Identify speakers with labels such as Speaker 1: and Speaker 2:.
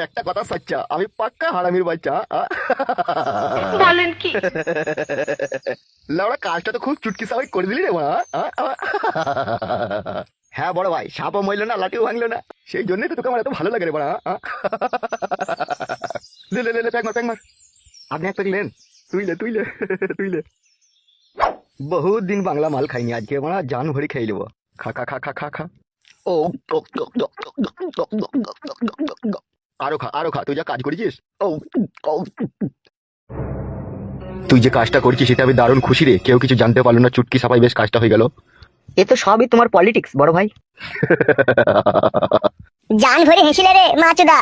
Speaker 1: একটা কথা সচ্চা, আমি পাক্কা হারামির বাচ্চা।
Speaker 2: বলেন কি?
Speaker 1: লেওড়া কাজটা তো খুব চুটকি সাবাই করে দিলি রে মা। হ্যাঁ বড় ভাই, সাপও মরলো না, লাঠিও ভাঙলো না, সেই জন্যই তো তোকে আমার এত ভালো লাগে রে বড়া। লে লে লে লে, প্যাক মার প্যাক মার। আপনি এক প্যাক লেন। তুই লে তুই লে। বহুত দিন বাংলা মাল খাইনি, আজকে বড়া জান ভরি খেয়ে নেবো। খা খা খা খা খা খা। ও, আরো খা, তুই যা কাজ করেছিস। ও, ও, তুই যে কাজটা করছিস সেটা আমি দারুণ খুশি রে, কেউ কিছু জানতে পারলো না, চুটকি সাপাই বেশ কাজটা হয়ে গেল।
Speaker 3: এ তো সবই তোমার পলিটিক্স বড় ভাই।
Speaker 4: জান ভরে হেসিলে রে মাচুদা।